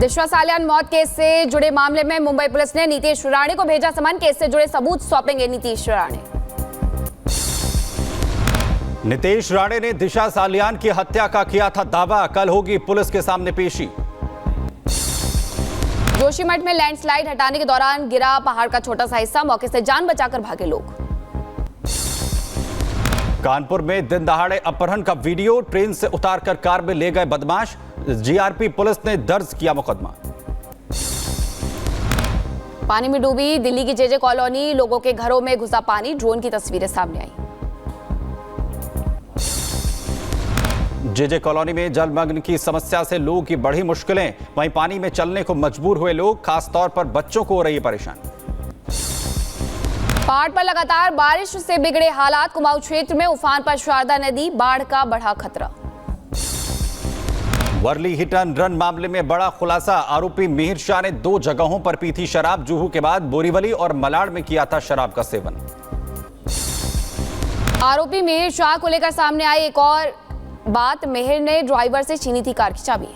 दिशा सालियान मौत केस से जुड़े मामले में मुंबई पुलिस ने नीतीश राणे को भेजा समन। केस से जुड़े सबूत सौंपेंगे नीतीश राणे। नीतीश राणे ने दिशा सालियान की हत्या का किया था दावा। कल होगी पुलिस के सामने पेशी। जोशीमठ में लैंडस्लाइड हटाने के दौरान गिरा पहाड़ का छोटा सा हिस्सा, मौके से जान बचाकर भागे लोग। कानपुर में दिन दहाड़े अपहरण का वीडियो, ट्रेन से उतारकर कार में ले गए बदमाश। जीआरपी पुलिस ने दर्ज किया मुकदमा। पानी में डूबी दिल्ली की जेजे कॉलोनी, लोगों के घरों में घुसा पानी। ड्रोन की तस्वीरें सामने आई। जेजे कॉलोनी में जलमग्न की समस्या से लोगों की बढ़ी मुश्किलें। वहीं पानी में चलने को मजबूर हुए लोग, खासतौर पर बच्चों को हो रही है परेशानी। पहाड़ पर लगातार बारिश से बिगड़े हालात। कुमाऊं क्षेत्र में उफान पर शारदा नदी, बाढ़ का बढ़ा खतरा। वर्ली हिट एंड रन मामले में बड़ा खुलासा। आरोपी मिहिर शाह ने 2 जगहों पर पी थी शराब। जुहू के बाद बोरीवली और मलाड में किया था शराब का सेवन। आरोपी मिहिर शाह को लेकर सामने आई एक और बात। मिहिर ने ड्राइवर से छीनी थी कार की चाबी।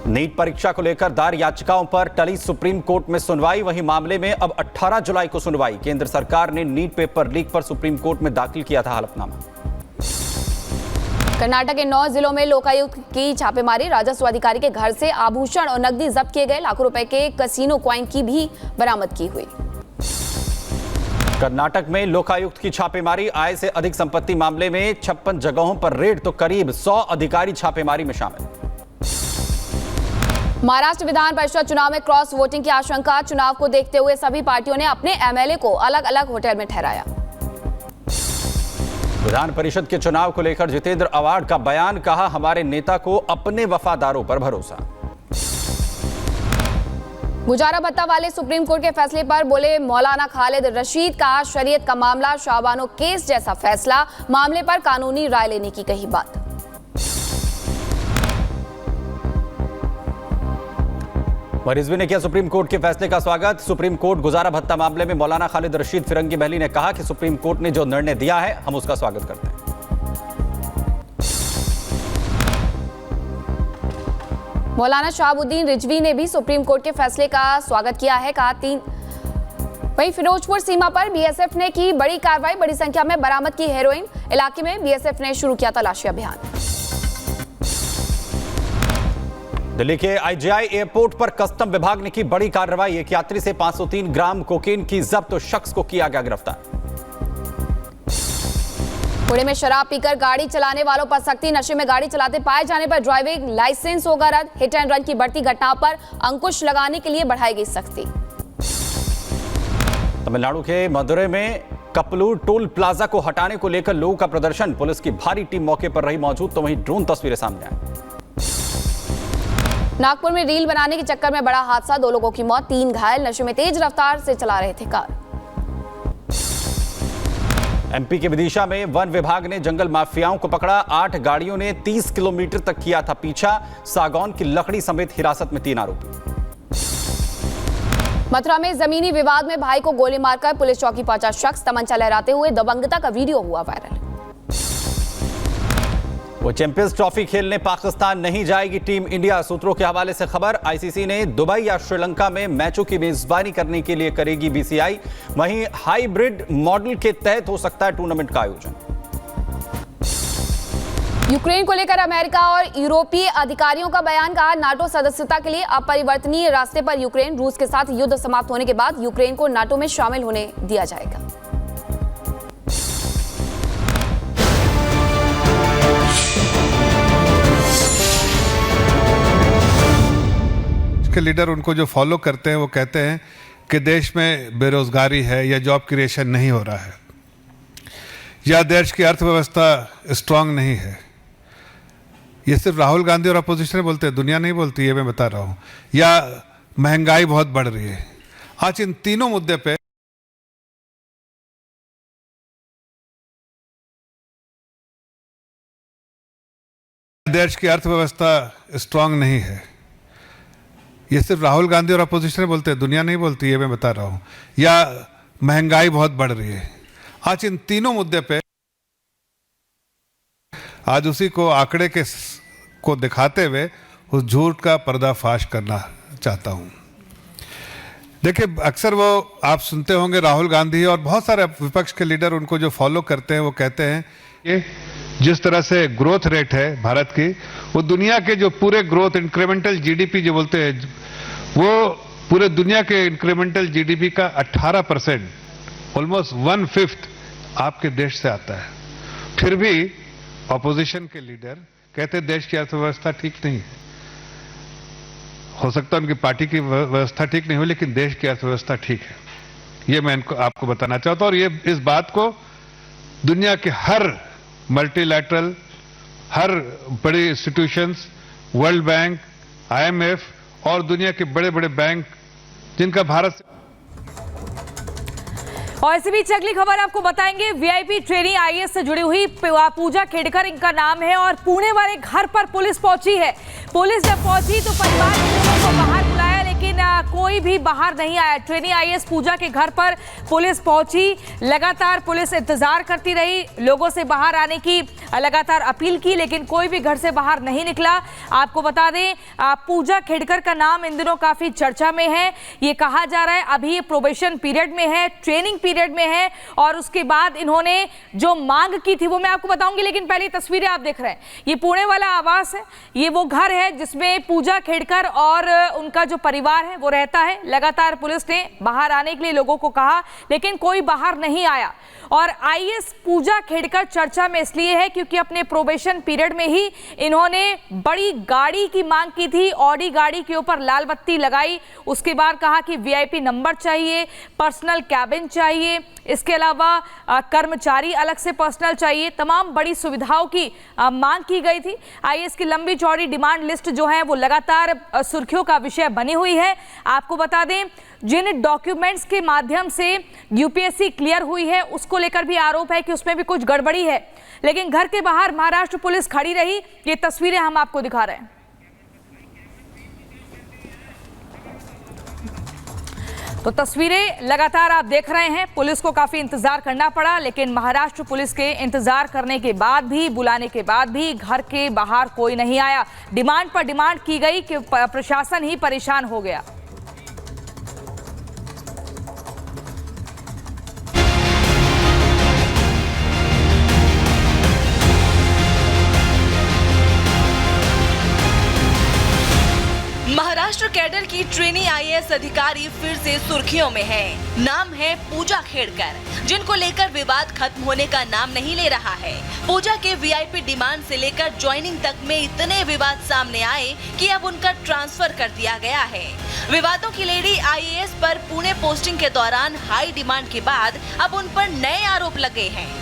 नीट परीक्षा को लेकर दायर याचिकाओं पर टली सुप्रीम कोर्ट में सुनवाई। वहीं मामले में अब 18 जुलाई को सुनवाई। केंद्र सरकार ने नीट पेपर लीक पर सुप्रीम कोर्ट में दाखिल किया था हलफनामा। कर्नाटक के 9 जिलों में लोकायुक्त की छापेमारी। राजस्व अधिकारी के घर से आभूषण और नकदी जब्त किए गए। लाखों रुपए के कसीनो कॉइन की भी बरामद की हुई। कर्नाटक में लोकायुक्त की छापेमारी। आय से अधिक संपत्ति मामले में 56 जगहों पर रेड, तो करीब 100 अधिकारी छापेमारी में शामिल। महाराष्ट्र विधान परिषद चुनाव में क्रॉस वोटिंग की आशंका। चुनाव को देखते हुए सभी पार्टियों ने अपने एमएलए को अलग अलग होटल में ठहराया। विधान परिषद के चुनाव को लेकर जितेंद्र अवार्ड का बयान। कहा, हमारे नेता को अपने वफादारों पर भरोसा। गुजारा भत्ता वाले सुप्रीम कोर्ट के फैसले पर बोले मौलाना खालिद रशीद। कहा, शरीयत का मामला शाबानो केस जैसा फैसला। मामले पर कानूनी राय लेने की कही बात। रिजवी ने किया सुप्रीम कोर्ट के फैसले का स्वागत। सुप्रीम कोर्ट गुजारा भत्ता मामले में मौलाना खालिद रशीद फिरंगी महली ने कहा कि सुप्रीम कोर्ट ने जो निर्णय दिया है, हम उसका स्वागत करते हैं। मौलाना शहाबुद्दीन रिजवी ने भी सुप्रीम कोर्ट के फैसले का स्वागत किया है। कहा, वहीं फिरोजपुर सीमा पर बीएसएफ ने की बड़ी कार्रवाई। बड़ी संख्या में बरामद की हेरोइन। इलाके में बीएसएफ ने शुरू किया तलाशी अभियान। दिल्ली के आईजीआई एयरपोर्ट पर कस्टम विभाग ने की बड़ी कार्रवाई। एक यात्री से 503 ग्राम कोकेन की जब्त, तो शख्स को किया गया गिरफ्तार। पुणे में शराब पीकर गाड़ी चलाने वालों पर सख्ती। नशे में गाड़ी चलाते पाए जाने पर ड्राइविंग लाइसेंस होगा रद्द। हिट एंड रन की बढ़ती घटनाओं पर अंकुश लगाने के लिए बढ़ाई गई सख्ती। तमिलनाडु के मदुरै में कपलूर टोल प्लाजा को हटाने को लेकर लोगों का प्रदर्शन। पुलिस की भारी टीम मौके पर रही मौजूद, तो वहीं ड्रोन तस्वीरें सामने आई। नागपुर में रील बनाने के चक्कर में बड़ा हादसा। 2 लोगों की मौत, 3 घायल। नशे में तेज रफ्तार से चला रहे थे कार। एमपी के विदिशा में वन विभाग ने जंगल माफियाओं को पकड़ा। 8 गाड़ियों ने 30 किलोमीटर तक किया था पीछा। सागौन की लकड़ी समेत हिरासत में 3 आरोपी। मथुरा में जमीनी विवाद में भाई को गोली मारकर पुलिस चौकी पहुंचा शख्स। तमंचा लहराते हुए दबंगता का वीडियो हुआ वायरल। वो चैंपियंस ट्रॉफी खेलने पाकिस्तान नहीं जाएगी टीम इंडिया। सूत्रों के हवाले से खबर। आईसीसी ने दुबई या श्रीलंका में मैचों की मेजबानी करने के लिए करेगी बीसीआई। वहीं हाइब्रिड मॉडल के तहत हो सकता है टूर्नामेंट का आयोजन। यूक्रेन को लेकर अमेरिका और यूरोपीय अधिकारियों का बयान। कहा, नाटो सदस्यता के लिए अपरिवर्तनीय रास्ते पर यूक्रेन। रूस के साथ युद्ध समाप्त होने के बाद यूक्रेन को नाटो में शामिल होने दिया जाएगा। के लीडर उनको जो फॉलो करते हैं वो कहते हैं कि देश में बेरोजगारी है या जॉब क्रिएशन नहीं हो रहा है, या देश की अर्थव्यवस्था स्ट्रांग नहीं है। ये सिर्फ राहुल गांधी और अपोजिशन बोलते हैं, दुनिया नहीं बोलती, ये मैं बता रहा हूँ। या महंगाई बहुत बढ़ रही है। आज इन तीनों मुद्दे पे देश की अर्थव्यवस्था स्ट्रांग नहीं है। ये सिर्फ राहुल गांधी और अपोजिशन बोलते हैं, दुनिया नहीं बोलती, ये मैं बता रहा हूँ। या महंगाई बहुत बढ़ रही है। आज इन तीनों मुद्दे पे आज उसी को आंकड़े को दिखाते हुए उस झूठ का पर्दाफाश करना चाहता हूं। देखिए, अक्सर वो आप सुनते होंगे राहुल गांधी और बहुत सारे विपक्ष के लीडर उनको जो फॉलो करते हैं वो कहते हैं कि जिस तरह से ग्रोथ रेट है भारत की, वो दुनिया के जो पूरे ग्रोथ इंक्रीमेंटल जीडीपी जो बोलते हैं, वो पूरे दुनिया के इंक्रीमेंटल जीडीपी का 18%, ऑलमोस्ट 1/5 आपके देश से आता है। फिर भी ऑपोजिशन के लीडर कहते हैं देश की अर्थव्यवस्था ठीक नहीं है। हो सकता है उनकी पार्टी की व्यवस्था ठीक नहीं हो, लेकिन देश की अर्थव्यवस्था ठीक है। ये मैं आपको बताना चाहता हूं, और ये इस बात को दुनिया के हर मल्टीलैटरल, हर बड़े इंस्टीट्यूशंस, वर्ल्ड बैंक, IMF और दुनिया के बड़े बड़े बैंक जिनका भारत से। और इसी बीच अगली खबर आपको बताएंगे। वीआईपी ट्रेनिंग IAS से जुड़ी हुई पूजा खेड़कर इनका नाम है, और पुणे वाले घर पर पुलिस पहुंची है। पुलिस जब पहुंची तो परिवार के लोगों को बाहर बुलाया, लेकिन कोई भी बाहर नहीं आया। ट्रेनिंग IAS पूजा के घर पर पुलिस पहुंची, लगातार पुलिस इंतजार करती रही, लोगों से बाहर आने की लगातार अपील की, लेकिन कोई भी घर से बाहर नहीं निकला। आपको बता दें, पूजा खेड़कर का नाम इन दिनों काफी चर्चा में है। ये कहा जा रहा है अभी ये प्रोबेशन पीरियड में है, ट्रेनिंग पीरियड में है, और उसके बाद इन्होंने जो मांग की थी वो मैं आपको बताऊंगी, लेकिन पहले तस्वीरें आप देख रहे हैं। ये पुणे वाला आवास है, ये वो घर है जिसमें पूजा खेड़कर और उनका जो परिवार है वो रहता है। लगातार पुलिस ने बाहर आने के लिए लोगों को कहा, लेकिन कोई बाहर नहीं आया। और IAS पूजा खेड़कर चर्चा में इसलिए है क्योंकि अपने प्रोबेशन पीरियड में ही इन्होंने बड़ी गाड़ी की मांग की थी। ऑडी गाड़ी के ऊपर लाल बत्ती लगाई, उसके बाद कहा कि VIP नंबर चाहिए, पर्सनल कैबिन चाहिए, इसके अलावा कर्मचारी अलग से पर्सनल चाहिए, तमाम बड़ी सुविधाओं की मांग की गई थी। IAS की लंबी चौड़ी डिमांड लिस्ट जो है वो लगातार सुर्खियों का विषय बनी हुई है। आपको बता दें, जिन डॉक्यूमेंट्स के माध्यम से UPSC क्लियर हुई है उसको लेकर भी आरोप है कि उसमें भी कुछ गड़बड़ी है, लेकिन घर के बाहर महाराष्ट्र पुलिस खड़ी रही। ये तस्वीरें हम आपको दिखा रहे हैं। तो तस्वीरें लगातार आप देख रहे हैं, पुलिस को काफी इंतजार करना पड़ा, लेकिन महाराष्ट्र पुलिस के इंतजार करने के बाद भी, बुलाने के बाद भी घर के बाहर कोई नहीं आया। डिमांड पर डिमांड की गई कि प्रशासन ही परेशान हो गया। महाराष्ट्र कैडर की ट्रेनी IAS अधिकारी फिर से सुर्खियों में है। नाम है पूजा खेड़कर, जिनको लेकर विवाद खत्म होने का नाम नहीं ले रहा है। पूजा के VIP डिमांड से लेकर ज्वाइनिंग तक में इतने विवाद सामने आए कि अब उनका ट्रांसफर कर दिया गया है। विवादों की लेडी IAS पर पुणे पोस्टिंग के दौरान हाई डिमांड के बाद अब उन पर नए आरोप लगे हैं।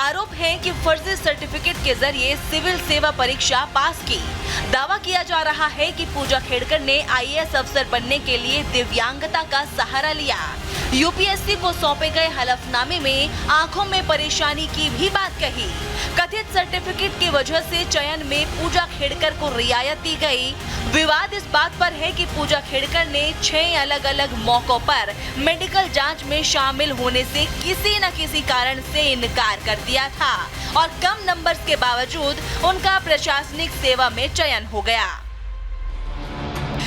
आरोप है कि फर्जी सर्टिफिकेट के जरिए सिविल सेवा परीक्षा पास की। दावा किया जा रहा है कि पूजा खेड़कर ने IAS अफसर बनने के लिए दिव्यांगता का सहारा लिया। UPSC को सौंपे गए हलफनामे में आंखों में परेशानी की भी बात कही। कथित सर्टिफिकेट की वजह से चयन में पूजा खेड़कर को रियायत दी गई। विवाद इस बात पर है कि पूजा खेड़कर ने 6 अलग अलग मौकों पर मेडिकल जांच में शामिल होने से किसी न किसी कारण से इनकार कर दिया था, और कम नंबर्स के बावजूद उनका प्रशासनिक सेवा में चयन हो गया।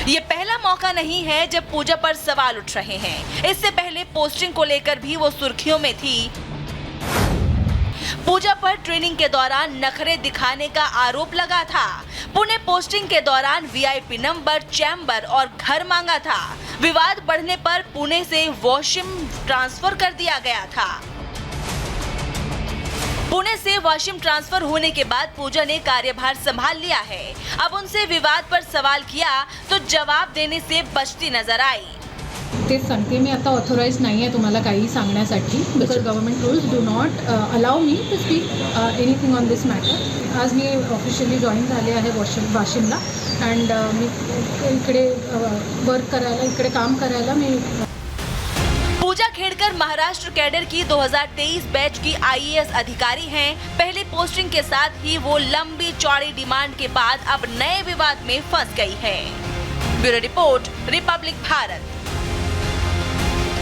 ये पहला मौका नहीं है जब पूजा पर सवाल उठ रहे हैं। इससे पहले पोस्टिंग को लेकर भी वो सुर्खियों में थी। पूजा पर ट्रेनिंग के दौरान नखरे दिखाने का आरोप लगा था। पुणे पोस्टिंग के दौरान VIP नंबर, चैम्बर और घर मांगा था। विवाद बढ़ने पर पुणे से वाशिम ट्रांसफर कर दिया गया था। पुणे से वाशिम ट्रांसफर होने के बाद पूजा ने कार्यभार संभाल लिया है। अब उनसे विवाद पर सवाल किया तो जवाब देने से बचती नजर आई। ते सांगते मी आता ऑथोराइज नाही आहे तुम्हाला काही सांगण्यासाठी, because government rules do not allow me to speak anything on this matter. आज मी ऑफिशियली जॉईन झाले आहे वाशिमला, अँड मी इकडे वर्क करायला, इकडे काम करायला मी. पूजा खेड़कर महाराष्ट्र कैडर की 2023 बैच की IAS अधिकारी हैं। पहली पोस्टिंग के साथ ही वो लंबी चौड़ी डिमांड के बाद अब नए विवाद में फंस गई है। Bureau report, Republic Bharat.